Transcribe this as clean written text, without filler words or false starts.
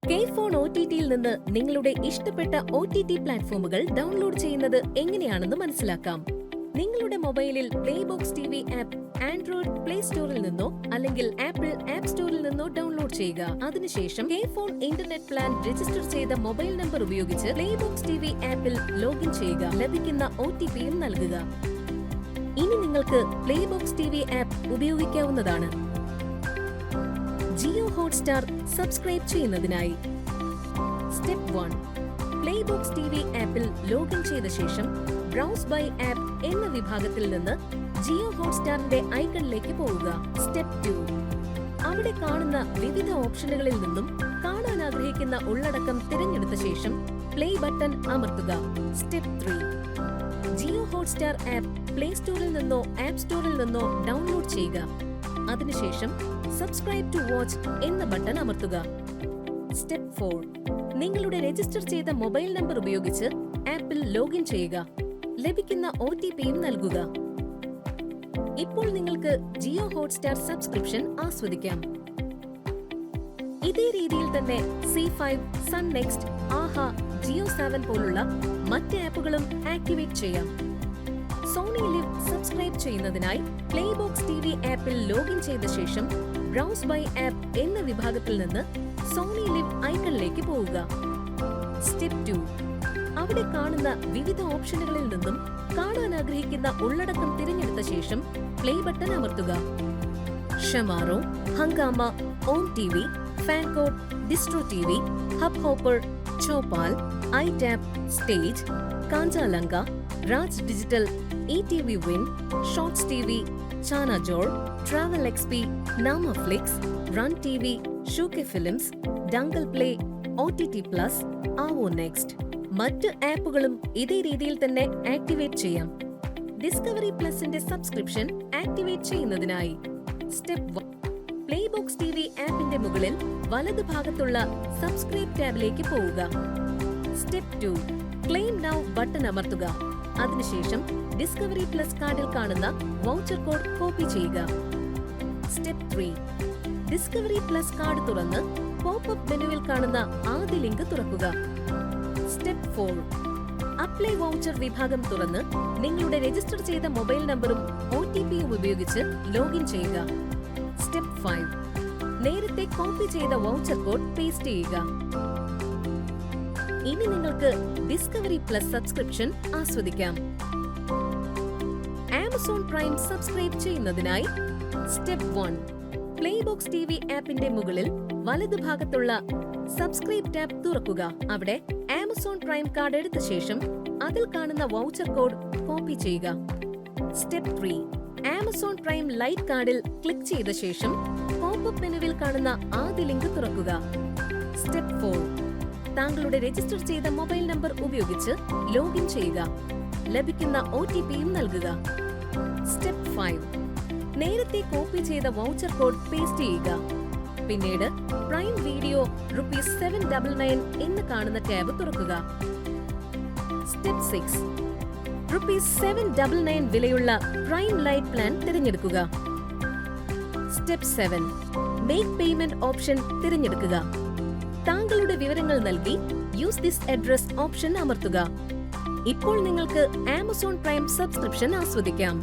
KFON OTTയിൽ നിന്ന് നിങ്ങളുടെ ഇഷ്ടപ്പെട്ട OTT പ്ലാറ്റ്ഫോമുകൾ ഡൗൺലോഡ് ചെയ്യുന്നത് എങ്ങനെയാണെന്ന് മനസ്സിലാക്കാം. നിങ്ങളുടെ മൊബൈലിൽ പ്ലേബോക്സ് TV ആപ്പ് ആൻഡ്രോയിഡ് പ്ലേ സ്റ്റോറിൽ നിന്നോ അല്ലെങ്കിൽ ആപ്പിൾ ആപ്പ് സ്റ്റോറിൽ നിന്നോ ഡൗൺലോഡ് ചെയ്യുക. അതിനുശേഷം KFON ഇന്റർനെറ്റ് പ്ലാൻ രജിസ്റ്റർ ചെയ്ത മൊബൈൽ നമ്പർ ഉപയോഗിച്ച് പ്ലേബോക്സ് TV ആപ്പിൽ ലോഗിൻ ചെയ്യുക. ലഭിക്കുന്ന OTPയും നൽകുക. ഇനി നിങ്ങൾക്ക് പ്ലേബോക്സ് TV ആപ്പ് ഉപയോഗിക്കാവുന്നതാണ്. ജിയോ ഹോട്ട്സ്റ്റാർ സബ്സ്ക്രൈബ് ചെയ്യുന്നതിനായി സ്റ്റെപ്പ് 1. പ്ലേബോക്സ് TV ആപ്പിൽ ലോഗിൻ ചെയ്ത ശേഷം ബ്രൗസ് ബൈ ആപ്പ് എന്ന വിഭാഗത്തിൽ നിന്ന് ജിയോ ഹോട്ട്സ്റ്റാറിന്റെ ഐക്കണിലേക്ക് പോവുക. സ്റ്റെപ്പ് 2. അവിടെ കാണുന്ന വിവിധ ഓപ്ഷനുകളിൽ നിന്നും കാണാൻ ആഗ്രഹിക്കുന്ന ഉള്ളടക്കം തിരഞ്ഞെടുത്ത ശേഷം പ്ലേ ബട്ടൺ അമർത്തുക. Step 3. Jio Hotstar app play സ്റ്റോറിൽ നിന്നോ ആപ്പ് സ്റ്റോറിൽ നിന്നോ ഡൗൺലോഡ് ചെയ്യുക. അതിനുശേഷം സബ്സ്ക്രൈബ് ടു വാച്ച് എന്ന ബട്ടൺ അമർത്തുക. സ്റ്റെപ്പ് 4. നിങ്ങളുടെ രജിസ്റ്റർ ചെയ്ത മൊബൈൽ നമ്പർ ഉപയോഗിച്ച് ആപ്പിൽ ലോഗിൻ ചെയ്യുക. ലഭിക്കുന്ന OTPയും നൽകുക. ഇപ്പോൾ നിങ്ങൾക്ക് ജിയോ ഹോട്ട്സ്റ്റാർ സബ്സ്ക്രിപ്ഷൻ ആസ്വദിക്കാം. ഇതേ രീതിയിൽ തന്നെ C5, സൺ നെക്സ്റ്റ്, ആഹാ, ജിയോ 7 പോലുള്ള മറ്റ് ആപ്പുകളും ആക്ടിവേറ്റ് ചെയ്യാം. സോണി ലിവ് സബ്സ്ക്രൈബ് ചെയ്യുന്നതിനായി പ്ലേബോക്സ് TV ആപ്പിൽ ലോഗിൻ ചെയ്ത ശേഷം ബ്രൗസ് ബൈ ആപ്പ് എന്ന വിഭാഗത്തിൽ നിന്ന് സോണി ലിവ് ഐക്കണിലേക്ക് പോവുക. സ്റ്റെപ്പ് 2. അവിടെ കാണുന്ന വിവിധ ഓപ്ഷനുകളിൽ നിന്നും കാണാൻ ആഗ്രഹിക്കുന്ന ഉള്ളടക്കം തിരഞ്ഞെടുത്ത ശേഷം പ്ലേ ബട്ടൺ അമർത്തുക. Shemaroo, Hungama, on TV, FanCode, Distro TV, Hub Hopper, Chaupal, ഐടാപ്പ്, Stage, Kanchalanka, Raj digital, ETV win, shorts TV, ചാനജോൾ, travel XP, Namaflix, run TV, ഷൂക്കെ films, Dangal play, OTT plus, Aao next. മറ്റ് ആപ്പുകളും ഇതേ രീതിയിൽ തന്നെ ആക്ടിവേറ്റ് ചെയ്യാം. ഡിസ്കവറി പ്ലസിന്റെ സബ്സ്ക്രിപ്ഷൻ ആക്ടിവേറ്റ് ചെയ്യുന്നതിനായി സ്റ്റെപ്പ് 1. പ്ലേബോക്സ് TV ആപ്പിന്റെ മുകളിൽ വലതു ഭാഗത്തുള്ള സബ്സ്ക്രൈബ് ടാബിലേക്ക് പോവുക. സ്റ്റെപ്പ് 2. ക്ലെയിം നൗ ബട്ടൺ അമർത്തുക. അതിനുശേഷം ഡിസ്കവറി പ്ലസ് കാർഡിൽ കാണുന്ന വൗച്ചർ കോഡ് കോപ്പി ചെയ്യുക. സ്റ്റെപ്പ് 3. ഡിസ്കവറി പ്ലസ് കാർഡ് തുറന്ന് പോപ്പ്-അപ്പ് മെനുവിൽ കാണുന്ന ആദ്യ ലിങ്ക് തുറക്കുക. സ്റ്റെപ്പ് 4. അപ്ലൈ വൗച്ചർ വിഭാഗം തുറന്ന് നിങ്ങളുടെ രജിസ്റ്റർ ചെയ്ത മൊബൈൽ നമ്പറും OTPയും ഉപയോഗിച്ച് ലോഗിൻ ചെയ്യുക. സ്റ്റെപ്പ് 5. നേരത്തെ കോപ്പി ചെയ്ത വൗച്ചർ കോഡ് പേസ്റ്റ് ചെയ്യുക. ഇനി നിങ്ങൾക്ക് ഡിസ്കവറി പ്ലസ് സബ്സ്ക്രിപ്ഷൻ ആസ്വദിക്കാം. ആമസോൺ പ്രൈം സബ്സ്ക്രൈബ് ചെയ്യുന്നതിനായി സ്റ്റെപ്പ് 1. പ്ലേബോക്സ് TV ആപ്പിന്റെ മുകളിൽ വലതു ഭാഗത്തുള്ള സബ്സ്ക്രൈബ് ടാബ് തുറക്കുക. അവിടെ ആമസോൺ പ്രൈം കാർഡ് എടുത്ത ശേഷം അതിൽ കാണുന്ന വൗച്ചർ കോഡ് കോപ്പി ചെയ്യുക. സ്റ്റെപ്പ് 3. ആമസോൺ പ്രൈം ലൈറ്റ് കാർഡിൽ ക്ലിക്ക് ചെയ്ത ശേഷം പോപ്പ്-അപ്പ് മെനുവിൽ കാണുന്ന ആദ്യ ലിങ്ക് തുറക്കുക. സ്റ്റെപ്പ് 4. താങ്കളുടെ രജിസ്റ്റർ ചെയ്ത മൊബൈൽ നമ്പർ ഉപയോഗിച്ച് ലോഗിൻ ചെയ്യുക. ലഭിക്കുന്ന OTPയും നൽകുക. സ്റ്റെപ്പ് 5. നേരത്തെ കോപ്പി ചെയ്ത വൗച്ചർ കോഡ് പേസ്റ്റ് ചെയ്യുക. പിന്നീട് പ്രൈം വീഡിയോ ₹799 എന്ന് കാണുന്ന ടാബ് തുറക്കുക. സ്റ്റെപ്പ് 6. ₹799 വിലയുള്ള പ്രൈം ലൈറ്റ് പ്ലാൻ തിരഞ്ഞെടുക്കുക. സ്റ്റെപ്പ് 7. മേക്ക് പേയ്മെന്റ് ഓപ്ഷൻ തിരഞ്ഞെടുക്കുക. താങ്കളുടെ വിവരങ്ങൾ നൽകി യൂസ് ദിസ് അഡ്രസ് ഓപ്ഷൻ അമർത്തുക. ഇപ്പോൾ നിങ്ങൾക്ക് ആമസോൺ പ്രൈം സബ്സ്ക്രിപ്ഷൻ ആസ്വദിക്കാം.